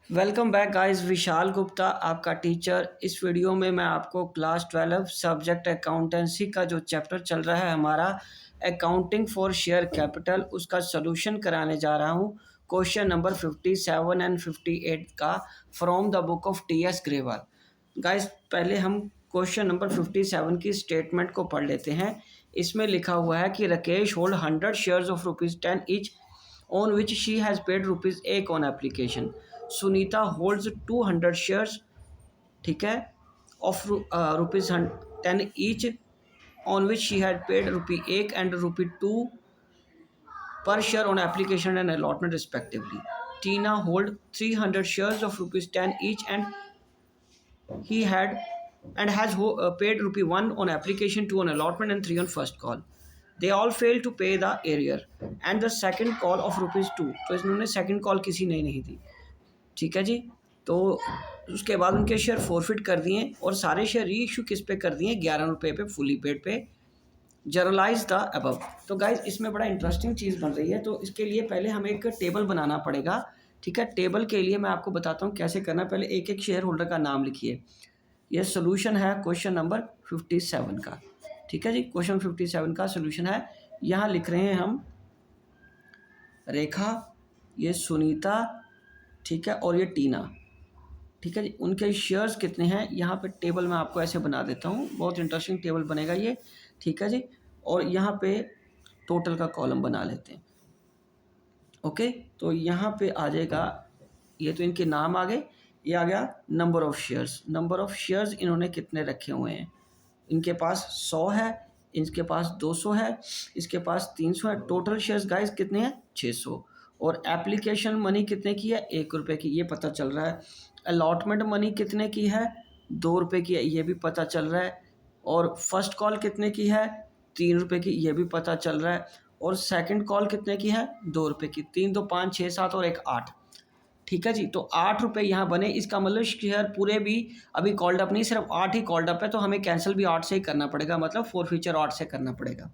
Welcome back guys. Vishal Gupta आपका teacher. इस video में मैं आपको क्लास 12 सब्जेक्ट अकाउंटेंसी का जो चैप्टर चल रहा है हमारा अकाउंटिंग फॉर शेयर कैपिटल उसका सॉल्यूशन कराने जा रहा हूँ। क्वेश्चन नंबर 57 एंड 58 का from the book of T S Grewal. Guys पहले हम क्वेश्चन नंबर 57 की स्टेटमेंट को पढ़ लेते हैं। इसमें लिखा हुआ है कि Rakesh hold 100 shares of ₹10 each on which she has paid ₹8 on application. Sunita holds 200 shares, ठीक है, of ₹10 each on which she had paid ₹8 and ₹2 per share on application and allotment respectively. Tina hold 300 shares of ₹10 each he had and has paid ₹1 on application, 2 on allotment and 3 on first call. They all failed to pay the arrear and the second call of ₹2. तो इन्होंने second call किसी ने नहीं दी, ठीक है जी। तो उसके बाद उनके शेयर फॉरफिट कर दिए और सारे शेयर री इशू किस पे कर दिए, ₹11 पे, फुली पेड पे। Generalise the above. तो गाइज इसमें बड़ा इंटरेस्टिंग चीज़ बन रही है, तो इसके लिए पहले हमें एक टेबल बनाना पड़ेगा, ठीक है। टेबल के लिए मैं आपको बताता हूँ कैसे करना। पहले एक एक शेयर होल्डर का नाम लिखिए। ये सोल्यूशन है क्वेश्चन नंबर 57 का, ठीक है जी। क्वेश्चन 57 का सोल्यूशन है। यहाँ लिख रहे हैं हम रेखा, ये सुनीता, ठीक है, और ये टीना, ठीक है जी। उनके शेयर्स कितने हैं यहाँ पे टेबल में आपको ऐसे बना देता हूँ, बहुत इंटरेस्टिंग टेबल बनेगा ये, ठीक है जी। और यहाँ पे टोटल का कॉलम बना लेते हैं। ओके, तो यहाँ पे आ जाएगा, ये तो इनके नाम आ गए। ये आ गया number of shares. Number of shares इन्होंने कितने रखे हुए हैं, इनके पास 100 है, इनके पास 200 है, इसके पास 300 है। टोटल शेयर्स गाइस कितने हैं, 600। और एप्लीकेशन मनी कितने की है, ₹1 की, ये पता चल रहा है। अलॉटमेंट मनी कितने की है, ₹2 की है, ये भी पता चल रहा है। और फर्स्ट कॉल कितने की है, ₹3 की, ये भी पता चल रहा है। और सेकंड कॉल कितने की है, ₹2 की। 3 2 5 6 7 और 1 8, ठीक है जी। तो ₹8 यहाँ बने। इसका मतलब शेयर पूरे भी अभी कॉल्ड अप नहीं, सिर्फ 8 ही कॉल्ड अप है, तो हमें कैंसिल भी 8 से ही करना पड़ेगा, मतलब फॉरफीचर 8 से करना पड़ेगा।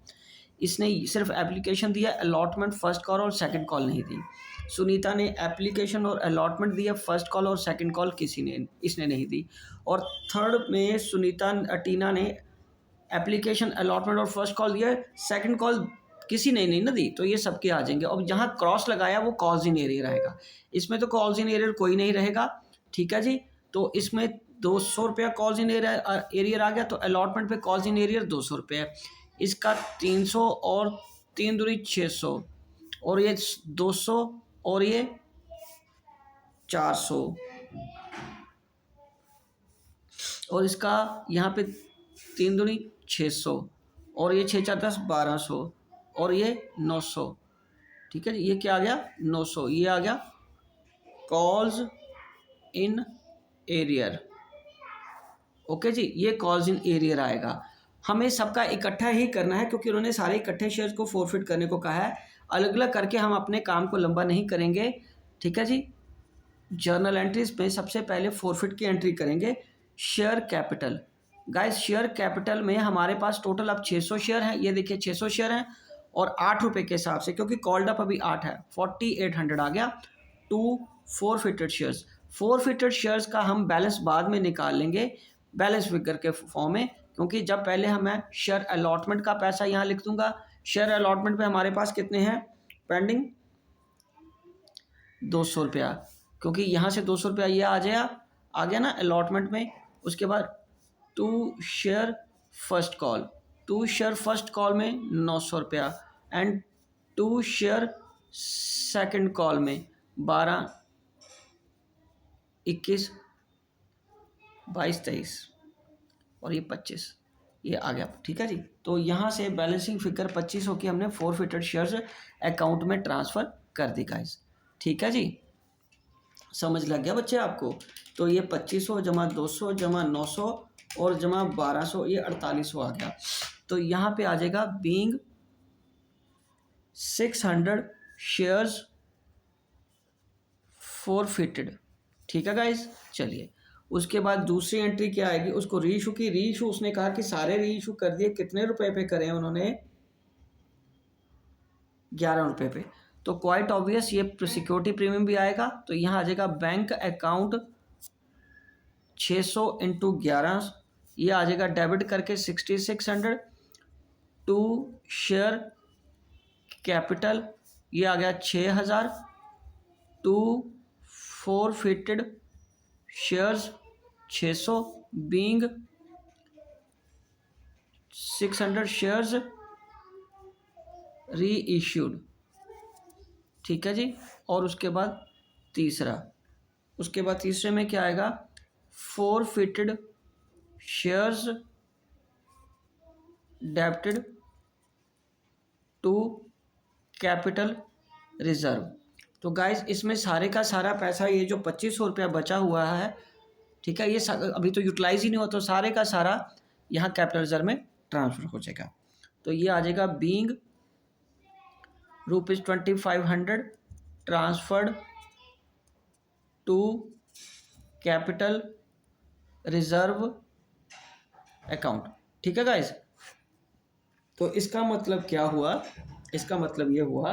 इसने सिर्फ एप्लीकेशन दिया, अलॉटमेंट फर्स्ट कॉल और सेकंड कॉल नहीं दी। सुनीता ने एप्लीकेशन और अलॉटमेंट दिया, फर्स्ट कॉल और सेकंड कॉल इसने नहीं दी। और थर्ड में सुनीता टीना ने एप्लीकेशन, अलॉटमेंट और फर्स्ट कॉल दिया, सेकंड कॉल किसी ने नहीं ना दी, तो ये सबके आ जाएंगे। अब जहाँ क्रॉस लगाया वो कॉल्स इन एरियर आएगा, इसमें तो कॉल्स इन एरियर कोई नहीं रहेगा, ठीक है जी। तो इसमें ₹200 कॉल्स इन एरियर आ गया, तो अलॉटमेंट पे कॉल्स इन एरियर ₹200 है। इसका 300 और 3 दूनी 600, और ये 200 और ये 400, और इसका यहाँ पे 3 दूनी 600, और ये 6 4 10 1200, और ये 900, ठीक है जी। ये क्या आ गया, 900। ये आ गया कॉल्स इन एरियर। ओके जी, ये कॉल्स इन एरियर आएगा। हमें सबका इकट्ठा ही करना है क्योंकि उन्होंने सारे इकट्ठे शेयर्स को फॉरफिट करने को कहा है। अलग अलग करके हम अपने काम को लंबा नहीं करेंगे, ठीक है जी। जर्नल एंट्रीज में सबसे पहले फॉरफिट की एंट्री करेंगे। Share capital, guys share capital में हमारे पास टोटल अब 600 शेयर हैं। ये देखिए 600 शेयर हैं और ₹8 के हिसाब से, क्योंकि कॉल्ड अप अभी 8 है, 4800 आ गया। To forfeited shares, forfeited shares का हम बैलेंस बाद में निकाल लेंगे बैलेंस फिगर के फॉर्म में, क्योंकि जब पहले हमें शेयर अलॉटमेंट का पैसा यहाँ लिख दूंगा। शेयर अलॉटमेंट पे हमारे पास कितने हैं पेंडिंग, ₹200, क्योंकि यहाँ से ₹200 ये आ गया ना अलॉटमेंट में। उसके बाद to share first call, to share first call में ₹900 and to share second call में 12 21 22 23 और ये 25, ये आ गया, ठीक है जी। तो यहाँ से बैलेंसिंग फिगर 2500 की हमने फॉरफिटेड शेयर्स अकाउंट में ट्रांसफ़र कर दी गाइस, ठीक है जी। समझ लग गया बच्चे आपको। तो ये 2500 जमा 200 जमा 900 और जमा 1200, ये 4800 आ गया। तो यहाँ पे आ जाएगा बीइंग 600 शेयर्स फॉरफिटेड, ठीक है गाइस। चलिए उसके बाद दूसरी एंट्री क्या आएगी, उसको री इशू की। री इशू उसने कहा कि सारे री इशू कर दिए, कितने रुपए पे करें उन्होंने, ₹11 पे। तो क्वाइट ऑब्वियस ये सिक्योरिटी प्रीमियम भी आएगा। तो यहाँ आ जाएगा बैंक अकाउंट 600 इंटू 11, ये आ जाएगा डेबिट करके 6600 टू शेयर कैपिटल, ये आ गया 6000 to forfeited shares 600 being 600 shares reissued. ठीक है जी। और उसके बाद तीसरे में क्या आएगा, forfeited shares debited to capital reserve. तो गाइस इसमें सारे का सारा पैसा, ये जो 2500 रुपया बचा हुआ है, ठीक है, ये अभी तो यूटिलाइज ही नहीं हुआ, तो सारे का सारा यहाँ कैपिटल रिजर्व में ट्रांसफर हो जाएगा। तो ये आ जाएगा being ₹2500 transferred to capital reserve account. ठीक है गाइस। तो इसका मतलब क्या हुआ, इसका मतलब ये हुआ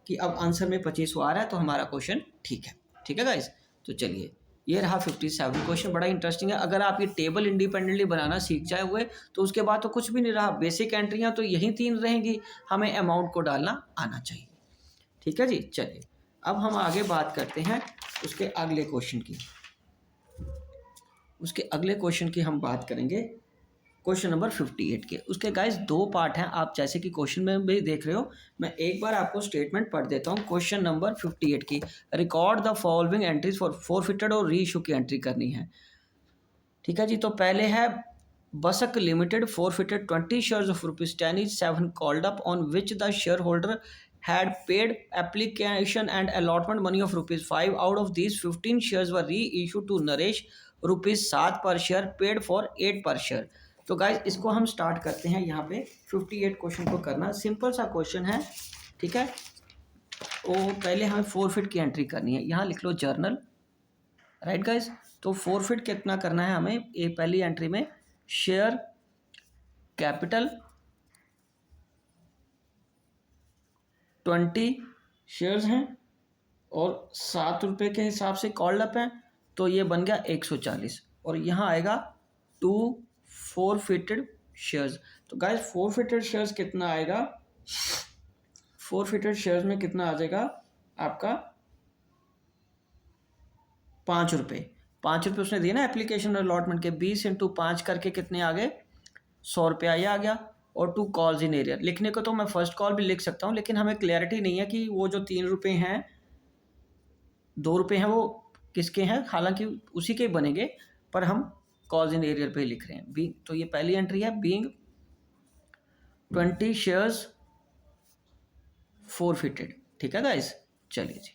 कि अब आंसर में 2500 आ रहा है, तो हमारा क्वेश्चन ठीक है। ठीक है गाइस। तो चलिए, ये रहा 57 क्वेश्चन, बड़ा इंटरेस्टिंग है। अगर आप ये टेबल इंडिपेंडेंटली बनाना सीख जाए हुए तो उसके बाद तो कुछ भी नहीं रहा, बेसिक एंट्रियां तो यही 3 रहेंगी, हमें अमाउंट को डालना आना चाहिए। ठीक है जी। चलिए अब हम आगे बात करते हैं उसके अगले क्वेश्चन की हम बात करेंगे क्वेश्चन नंबर 58 के। उसके गाइस 2 पार्ट हैं, आप जैसे कि क्वेश्चन में भी देख रहे हो। मैं एक बार आपको स्टेटमेंट पढ़ देता हूँ क्वेश्चन नंबर 58 की। Record the following entries for forfeited और री इशू की एंट्री करनी है। ठीक है जी। तो पहले है Basak limited forfeited 20 shares of ₹10 each 7 called up on which the share holder had paid application and allotment money of ₹5. Out of these 15 shares were reissued to Naresh ₹7 per share paid for 8 per share। तो guys इसको हम start करते हैं यहाँ पे 58 question को करना। Simple सा क्वेश्चन है। ठीक है। तो पहले हमें फोरफिट की एंट्री करनी है। यहाँ लिख लो जर्नल। Right guys. तो फोरफिट कितना करना है हमें, ये पहली एंट्री में शेयर कैपिटल 20 शेयर्स हैं और ₹7 के हिसाब से कॉल्ड अप हैं, तो ये बन गया 140। और यहाँ आएगा 2 फोरफिटेड शेयर्स। तो गाइस फोरफिटेड शेयर्स कितना आएगा, फोरफिटेड शेयर्स में कितना आ जाएगा आपका ₹5। ₹5 उसने दिए ना एप्लीकेशन अलॉटमेंट के, 20 × 5 करके कितने आ गए, ₹100 ये आ गया। और 2 कॉल्स इन एरियर, लिखने को तो मैं फर्स्ट कॉल भी लिख सकता हूँ, लेकिन हमें क्लैरिटी नहीं है कि वो जो ₹3 हैं, ₹2 हैं, वो किसके हैं, हालांकि उसी के बनेंगे, पर हम कॉल्स इन एरियर पे लिख रहे हैं। तो ये पहली एंट्री है, बीइंग 20 शेयर्स फोरफिटेड। ठीक है गाइस। चलिए जी,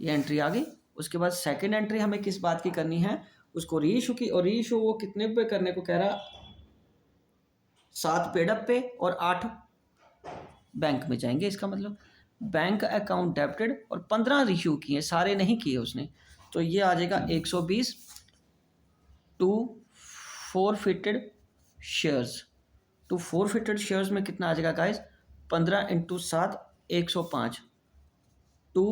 ये एंट्री आ गई। उसके बाद सेकंड एंट्री हमें किस बात की करनी है, उसको री इशू की। और री इशू वो कितने पे करने को कह रहा, 7 पेडअप पे और 8 बैंक में जाएंगे। इसका मतलब बैंक अकाउंट डेबिटेड, और 15 इशू किए, सारे नहीं किए उसने। तो ये आ जाएगा 120 to forfeited shares. To forfeited shares में कितना आ जाएगा guys, 15 × 7 105 to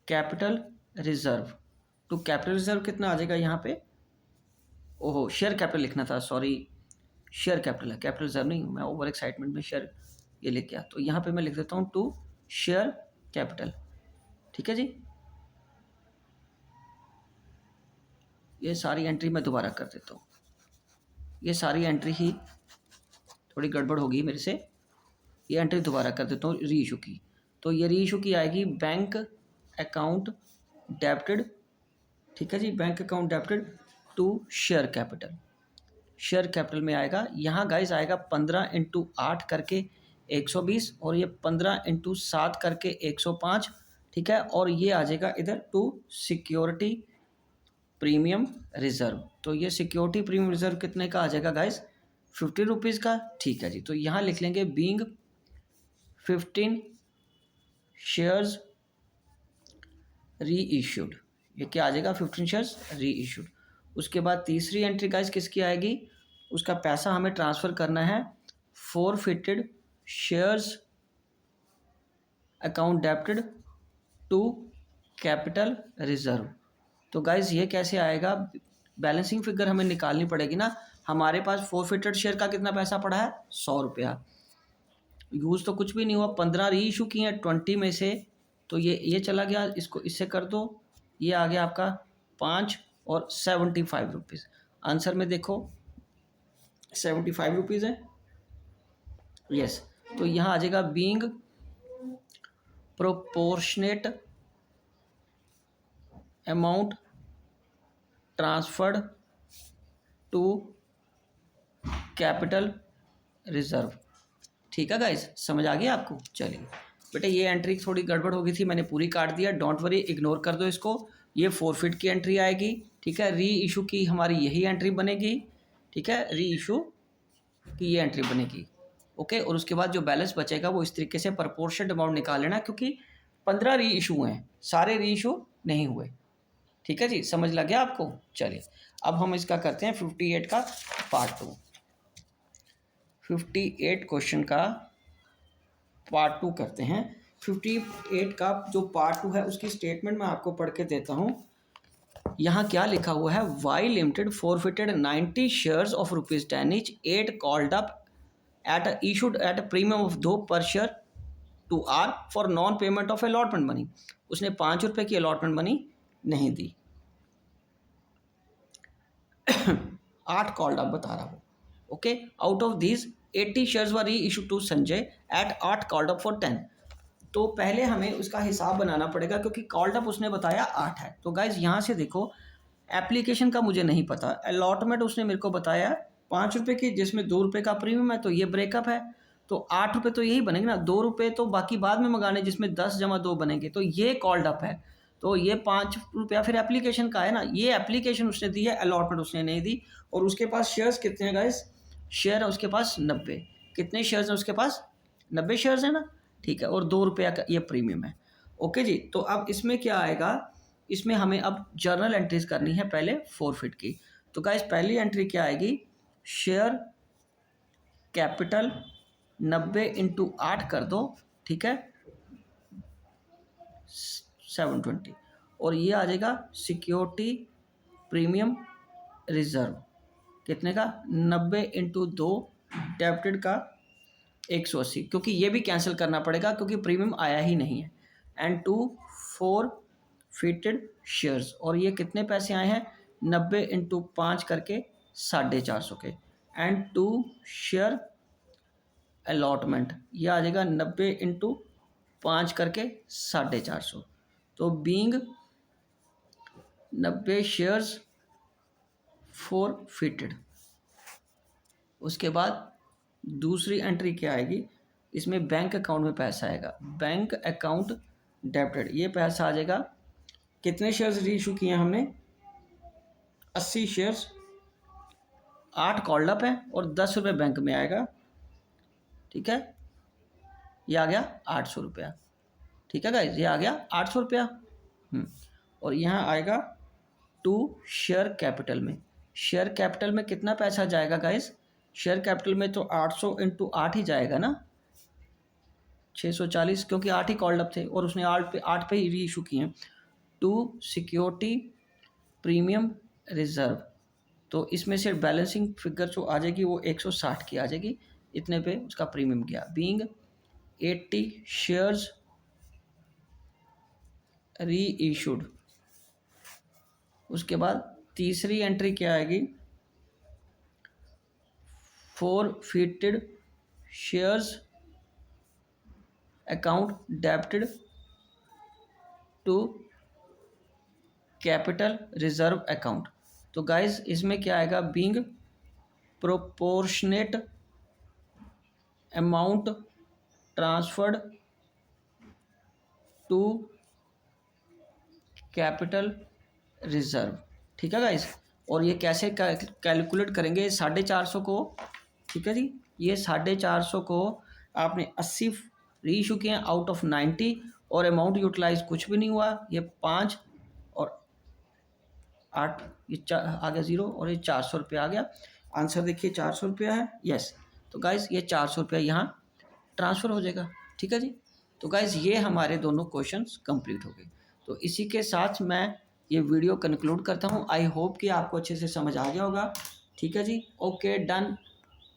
capital reserve. To capital reserve कितना आ जाएगा यहाँ पे, ओहो शेयर कैपिटल लिखना था, सॉरी, शेयर कैपिटल है, कैपिटल रिजर्व नहीं, मैं ओवर एक्साइटमेंट में शेयर ये लेके गया। तो यहाँ पे मैं लिख देता हूँ टू शेयर कैपिटल। ठीक है जी। ये सारी एंट्री मैं दोबारा कर देता हूँ, ये सारी एंट्री ही थोड़ी गड़बड़ होगी मेरे से, ये एंट्री दोबारा कर देता हूँ री इशू की। तो ये री इशू की आएगी बैंक अकाउंट डेबिटेड। ठीक है जी, bank account debited to share capital. Share capital में आएगा, यहाँ गाइस आएगा 15 × 8 करके 120, और ये 15 × 7 करके 105। ठीक है। और ये आ जाएगा इधर टू सिक्योरिटी प्रीमियम रिजर्व। तो ये सिक्योरिटी प्रीमियम रिजर्व कितने का आ जाएगा गाइस, ₹50 का। ठीक है जी। तो यहाँ लिख लेंगे बीइंग 15 शेयर्स री इश्यूड। ये क्या आ जाएगा, 15 शेयर्स री इश्यूड। उसके बाद तीसरी एंट्री गाइस किसकी आएगी, उसका पैसा हमें ट्रांसफ़र करना है forfeited shares account debited to capital reserve. तो गाइज ये कैसे आएगा, बैलेंसिंग फिगर हमें निकालनी पड़ेगी ना। हमारे पास फोरफिटेड शेयर का कितना पैसा पड़ा है, 100 रुपया। यूज़ तो कुछ भी नहीं हुआ, 15 री इशू किए हैं 20 में से, तो ये चला गया, इसको इससे कर दो, ये आ गया आपका 5 और 75 रुपीज़। आंसर में देखो 75 रुपीज़ है, यस। तो यहाँ आ जाएगा being proportionate amount transferred to capital reserve. ठीक है गाइस, समझ आ गया आपको। चलिए बेटा, ये एंट्री थोड़ी गड़बड़ हो गई थी, मैंने पूरी काट दिया, डोंट वरी, इग्नोर कर दो इसको। ये फोरफिट की एंट्री आएगी, ठीक है। री इशू की हमारी यही एंट्री बनेगी, ठीक है, री इशू की ये एंट्री बनेगी, ओके। और उसके बाद जो बैलेंस बचेगा वो इस तरीके से प्रपोर्शनल अमाउंट निकाल लेना, क्योंकि 15 री इशू हैं, सारे री इशू नहीं हुए। ठीक है जी, समझ लग गया आपको। चलिए अब हम इसका करते हैं 58 का पार्ट 2। 58 क्वेश्चन का पार्ट 2 करते हैं। 58 का जो पार्ट 2 है उसकी स्टेटमेंट मैं आपको पढ़ के देता हूँ। यहाँ क्या लिखा हुआ है, Y limited forfeited 90 shares of ₹10 each, 8 called up at issued at premium of 2 पर share to R for non payment of allotment money. उसने 5 रुपये की अलॉटमेंट मनी नहीं दी। 8 कॉल्ड अप बता रहा हूँ, okay. Out of these 80 shares were reissue to Sanjay at 8 called up for 10। तो पहले हमें उसका हिसाब बनाना पड़ेगा, क्योंकि कॉल्ड अप उसने बताया 8 है। तो गाइज यहाँ से देखो, एप्लीकेशन का मुझे नहीं पता, अलॉटमेंट उसने मेरे को बताया 5 रुपये की, जिसमें 2 रुपये का प्रीमियम है, तो ये ब्रेकअप है। तो 8 रुपये तो यही बनेंगे ना, 2 रुपये तो बाकी बाद में मंगाने, जिसमें 10 जमा 2 बनेंगे, तो ये कॉल्ड अप है। तो ये 5 रुपया फिर एप्लीकेशन का है ना, ये एप्लीकेशन उसने दी है, अलॉटमेंट उसने नहीं दी। और उसके पास शेयर्स कितने हैं गाइस, शेयर है उसके पास 90। कितने शेयर्स हैं उसके पास, 90 शेयर्स है ना, ठीक है। और 2 रुपया का ये प्रीमियम है, ओके जी। तो अब इसमें क्या आएगा, इसमें हमें अब जर्नल एंट्रीज करनी है पहले फोरफिट की। तो गाइस पहली एंट्री क्या आएगी, शेयर कैपिटल 90 × 8 कर दो, ठीक है, 720। और ये आ जाएगा सिक्योरिटी प्रीमियम रिजर्व, कितने का, 90 × 2 डेबिटेड का 180, क्योंकि ये भी कैंसिल करना पड़ेगा क्योंकि प्रीमियम आया ही नहीं है। एंड 2 फोरफिटेड शेयर्स, और ये कितने पैसे आए हैं, 90 × 5 करके 450 के। एंड 2 शेयर अलॉटमेंट, ये आ जाएगा 90 × 5 करके 450। तो बीइंग 90 शेयर्स फोरफिटेड। उसके बाद दूसरी एंट्री क्या आएगी, इसमें बैंक अकाउंट में पैसा आएगा, बैंक अकाउंट डेबिटेड, ये पैसा आ जाएगा। कितने शेयर्स री इशू किए हैं हमने, 80 शेयर्स, 8 कॉल्ड अप है और 10 रुपये बैंक में आएगा, ठीक है। ये आ गया 800 रुपया, ठीक है गाइज, ये आ गया 800 रुपया। और यहाँ आएगा 2 शेयर कैपिटल में, शेयर कैपिटल में कितना पैसा जाएगा गाइज, शेयर कैपिटल में तो 800 × 8 ही जाएगा ना, 640, क्योंकि 8 ही कॉल्ड अप थे और उसने 8 पे ही री इशू किए हैं। 2 सिक्योरिटी प्रीमियम रिजर्व, तो इसमें से बैलेंसिंग फिगर जो आ जाएगी वो 160 की आ जाएगी, इतने पे उसका प्रीमियम गया। Being 80 shares reissued. उसके बाद तीसरी एंट्री क्या आएगी, forfeited shares account debited to capital reserve account. तो गाइज इसमें क्या आएगा, being proportionate amount transferred to capital reserve, ठीक है गाइज। और ये कैसे कैलकुलेट करेंगे, 450 को, ठीक है जी, ये 450 को आपने 80 री इशू किए आउट ऑफ 90 और अमाउंट यूटिलाइज कुछ भी नहीं हुआ, ये 5 और 8, ये आ गया 0 और ये 400 रुपया आ गया। आंसर देखिए 400 रुपया है, यस। तो गाइज ये 400 रुपया यहाँ ट्रांसफ़र हो जाएगा, ठीक है जी। तो गाइज़ ये हमारे दोनों क्वेश्चंस कंप्लीट हो गए। तो इसी के साथ मैं ये वीडियो कंक्लूड करता हूँ। आई होप कि आपको अच्छे से समझ आ गया होगा। ठीक है जी, ओके डन।